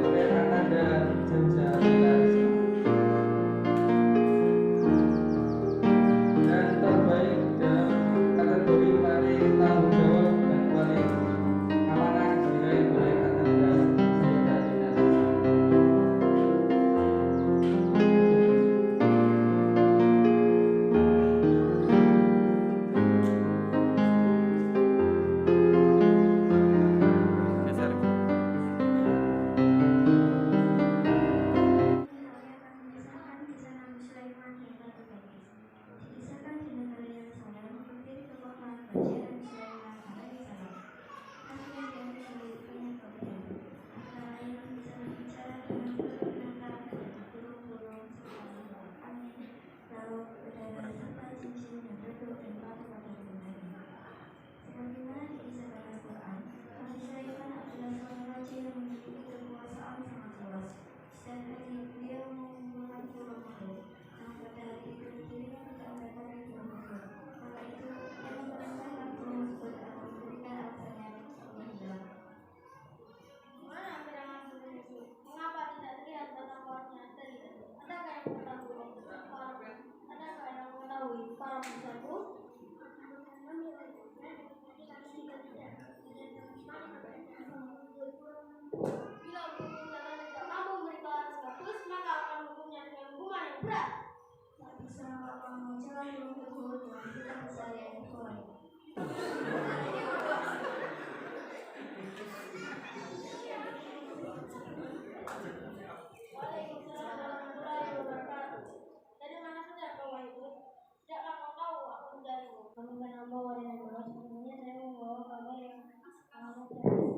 Speaker 1: oleh Ananda Janja Rizky. Dan terbaik dalam kategori wali tanggung jawab dan wali amanah diraih oleh Ananda Janja Rizky.
Speaker 4: Geser.
Speaker 3: Mengisahkan kisah Nabi Sulaiman yang Ratu Bilqis. Dikisahkan di negara yang sama mengikuti kekuatan Raja Nabi Sulaiman alaihissalam. Kemudian diambil banyak pelajaran. Antara lain bisa berbicara dengan binatang, burung-burung, serta angin, laut, udara, serta jin-jin yang duduk dan patuh pada bundanya. Sebagaimana dikisahkan Al-Quran, Nabi Sulaiman adalah seorang raja yang memiliki kekuasaan sangat luas. Setiap hari beliau mengumpulkan pulau makhluk, yang pada hari itu dirinya tidak mendapatkan pulau makhluk. Maka itu, ia memerintahkan pulau tersebut agar memberikan alasannya untuk hilang.
Speaker 2: Mana gerangan seperti itu? Mengapa tidak terlihat batang-batangnya dari itu? Adakah yang mengetahui para pemirsaku? Bila hukumnya tidak mampu memberikan bagus, maka akan hukumnya dengan hukuman yang berat.
Speaker 3: Tak bisa apa mengajar burung tersebut dengan kita besar yang ekor.
Speaker 2: Waalaikumsalam warahmatullahi wabarakatuh. Dari mana saja kau itu? Tidakkah kau tahu aku mencarimu?
Speaker 3: Kamu kan membawa dengan bawa sebenarnya saya membawa kabar yang sangat baik.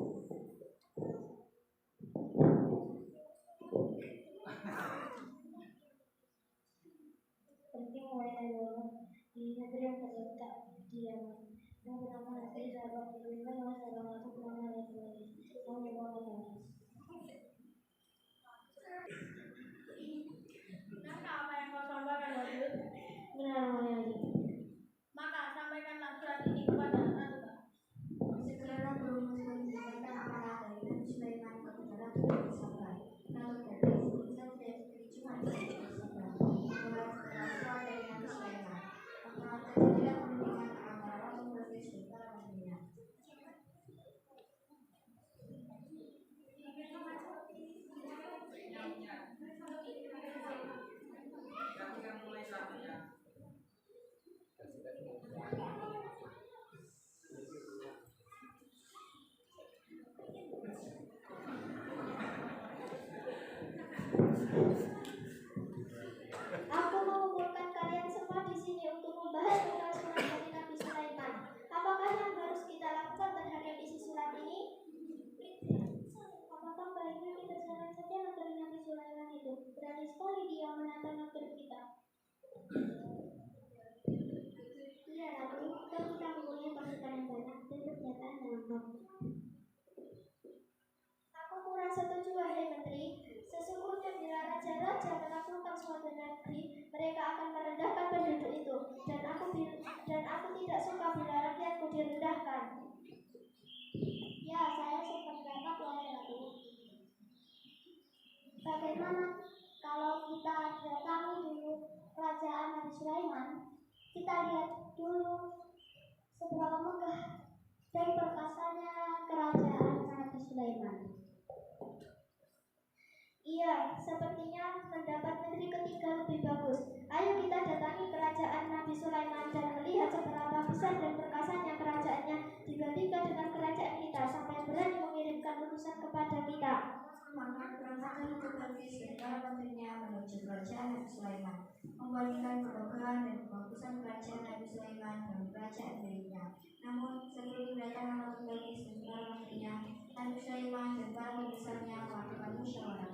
Speaker 3: Penting mulai dari awal di negeri yang terletak di Yaman. Yang bernama Nasir sahabat diberikan oleh seorang ratu bernama Ratu Bilqis. Yang membawa kabar.
Speaker 2: Benarkah apa yang kau sampaikan, Wajud?
Speaker 3: Benar namanya Haji.
Speaker 2: Maka sampaikanlah surat ini kepada Ratu.
Speaker 3: Segeralah burung tersebut diberikan amanah dari Nabi Sulaiman kepada Ratu Bilqis sampai. Ratu Bilqis bisa tidak diberi cuma dari sabar. Membawa setelah dari Nabi Sulaiman. Maka terjadilah perundingan antara Ratu Bilqis dan para menterinya.
Speaker 2: Aku mengumpulkan kalian semua di sini untuk membahas tentang surat dari Nabi Sulaiman. Apakah yang harus kita lakukan terhadap isi surat ini? Apakah baiknya kita jalan saja negeri Nabi Sulaiman itu? Berani sekali dia menantang negeri kita. Iya, Ratu, kita mempunyai pasukan yang banyak dan senjata yang lengkap. Aku kurang setuju, wahai menteri. Sesungguhnya bila raja-raja menaklukkan suatu negeri, mereka akan merendahkan penduduk itu. Dan aku tidak suka bila rakyatku direndahkan. Ya, saya sependapat, wahai Ratu. Bagaimana kalau kita datangi dulu kerajaan Nabi Sulaiman? Kita lihat dulu seberapa megah dan perkasanya kerajaan Nabi Sulaiman. Iya, sepertinya mendapat negeri ketiga lebih bagus. Ayo kita datangi kerajaan Nabi Sulaiman dan melihat seberapa besar dan perkasanya kerajaannya dibandingkan dengan kerajaan kita sampai berani mengirimkan utusan kepada kita.
Speaker 3: Maka berangkatlah Ratu Bilqis dan para menterinya menuju kerajaan Nabi Sulaiman, membandingkan kemegahan dan kebagusan kerajaan Nabi Sulaiman dengan kerajaan miliknya. Namun sebelum kedatangan Ratu Bilqis dan para menterinya, Nabi Sulaiman dan para pembesarnya melakukan musyawarah.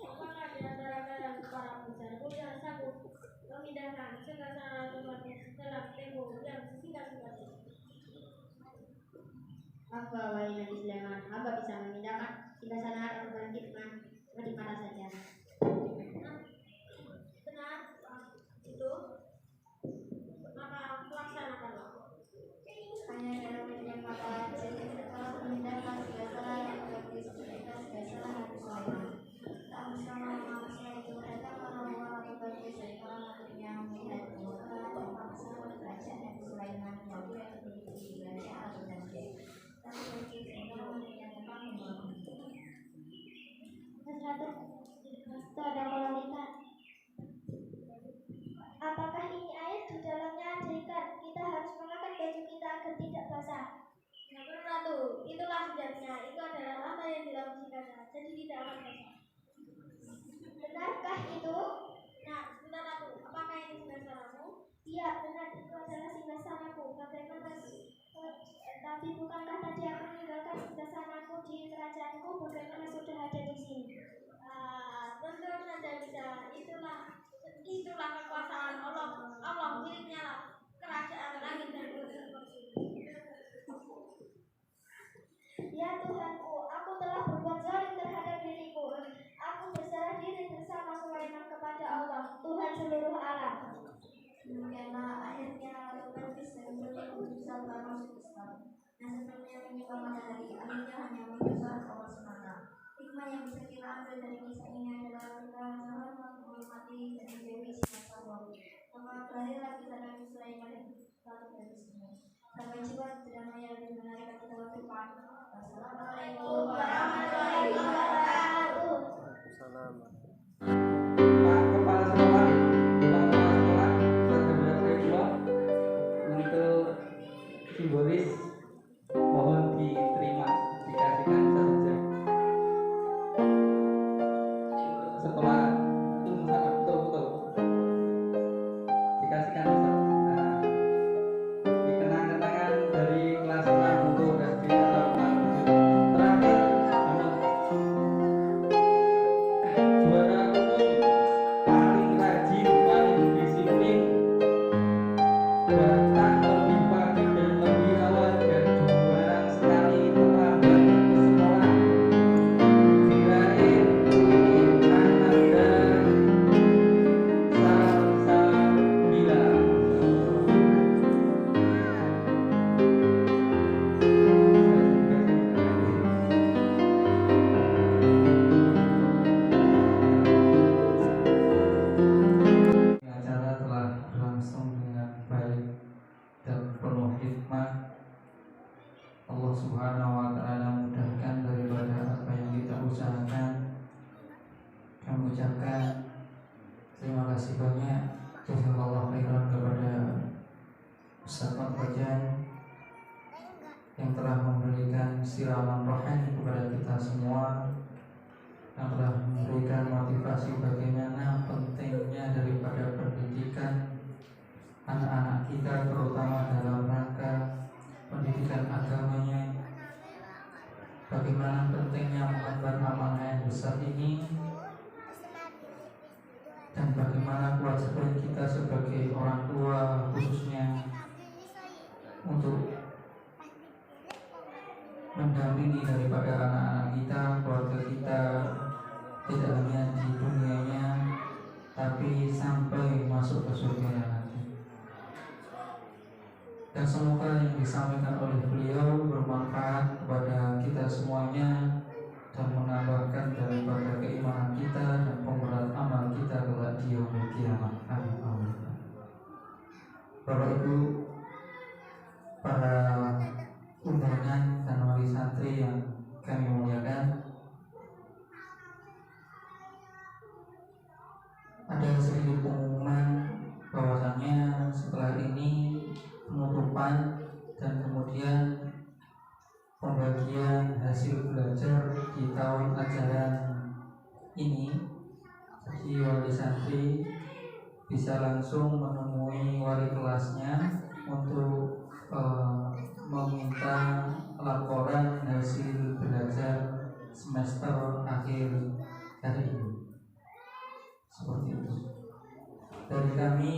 Speaker 2: Apakah di antara kalian para pembesarku yang sanggup memindahkan segala tempatnya dalam tempo yang sesingkat-singkatnya?
Speaker 3: Hamba wahai Nabi Sulaiman, hamba bisa memindahkan singgasana atau bangkitkan seperti mana saja.
Speaker 2: Benar itu, maka laksanakanlah.
Speaker 3: mengatur keadaan kita. Apakah ini air di dalamnya ada ikan? Kita harus mengangkat baju kita agar tidak basah.
Speaker 2: Nah, benar Ratu, itulah sebabnya. Itu adalah lama yang dilakukan saja, jadi tidak akan basah.
Speaker 3: Benarkah itu?
Speaker 2: Nah, sebentar Ratu, apakah ini singgasanamu?
Speaker 3: Iya, benar, itu adalah singgahsanaku. Bagaimana? Tapi bukankah tadi aku meninggalkan singgahsanaku di kerajaanku? Bagaimana sudah ada di sini?
Speaker 2: Tentu saja bisa. Itulah kekuasaan Allah. Allah miliknya lah kerajaan langit dan bumi.
Speaker 3: Ya Tuhanku, aku telah berbuat zalim terhadap diriku. Aku berserah diri bersama Sulaiman kepada Allah, Tuhan seluruh alam.
Speaker 2: Demikianlah akhirnya Tuhan bisa bisa masuk Islam. Dan seperti yang ini dari akhirnya hanya mengucapkan Allah semata. Hikmah yang bisa kita ambil dari kisah ini adalah kita sangat menghormati dan menjauhi sifat Allah. Maka berakhirlah kita Nabi Sulaiman dan satu dari sini. Sampai jumpa dengan yang lebih menarik kita waktu depan. Wassalamualaikum warahmatullahi wabarakatuh.
Speaker 4: Salam.
Speaker 1: Pak Kepala Sekolah, kedua untuk simbolis mohon diterima dikasihkan satu jam. Setelah itu sangat betul dikasihkan satu. Nah, dikenang-kenangan dari kelas 6 untuk SD atau kelas 7. Terakhir juara umum paling rajin, paling disiplin, datang lebih pagi dan lebih awal dan jarang sekali terlambat ke sekolah. Diraih untuk Ananda Salsabila. Acara telah berlangsung dengan baik dan penuh hikmah. Allah Subhanahu wa Ta'ala mudahkan daripada apa yang kita usahakan. Kami ucapkan terima kasih banyak jazakallahu khairan kepada Ustaz Fajan yang telah memberikan siraman rohani kepada kita semua, yang telah memberikan motivasi bagaimana pentingnya daripada pendidikan anak-anak kita, terutama dalam rangka pendidikan agamanya. Bagaimana pentingnya mengemban amanah yang besar ini, dan bagaimana kewajiban kita sebagai orang tua khususnya untuk mendampingi daripada anak-anak kita, keluarga kita, tidak hanya di dunianya tapi sampai masuk ke surga nanti. Dan semoga yang disampaikan oleh beliau bermanfaat kepada kita semuanya dan menambahkan daripada keimanan kita dan pemberat amal kita kelak di yaumul qiyamah. Amin amin. Bapak Ibu, para undangan dan wali santri yang kami muliakan, ada sedikit pengumuman bahwasannya setelah ini penutupan dan kemudian pembagian hasil belajar di tahun ajaran ini. Jadi wali santri bisa langsung menemui wali kelasnya untuk meminta laporan hasil belajar semester akhir hari ini. Seperti itu. Dari kami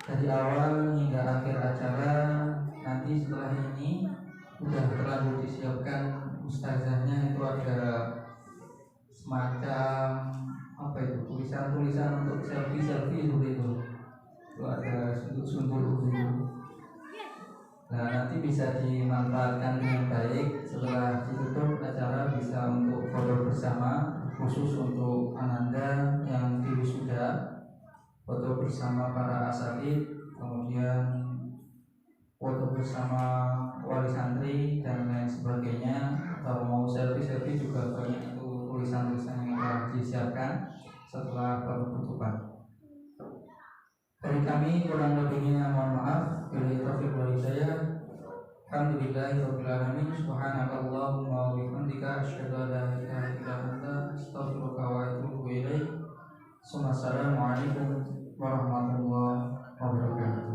Speaker 1: dari awal hingga akhir acara, nanti setelah ini sudah terlanjur disiapkan ustazahnya, itu ada semacam apa itu, tulisan-tulisan untuk selfie seperti itu. Itu ada sundul-sundul itu. Nah, nanti bisa dimanfaatkan dengan baik. Setelah ditutup acara bisa untuk foto bersama, khusus untuk Ananda yang di wisuda, foto bersama para asatid, kemudian foto bersama wali santri dan lain sebagainya. Atau mau selfie juga banyak itu tulisan-tulisan yang telah disiapkan setelah penutupan. Dari kami kurang lebihnya mohon maaf. Bila taufiq wal hidayah. Alhamdulillahirabbil alamin. Subhanakallahumma wa bihamdika asyhadu an la ilaha illa anta astaghfiruka wa atubu ilaik. Assalamualaikum warahmatullahi wabarakatuh.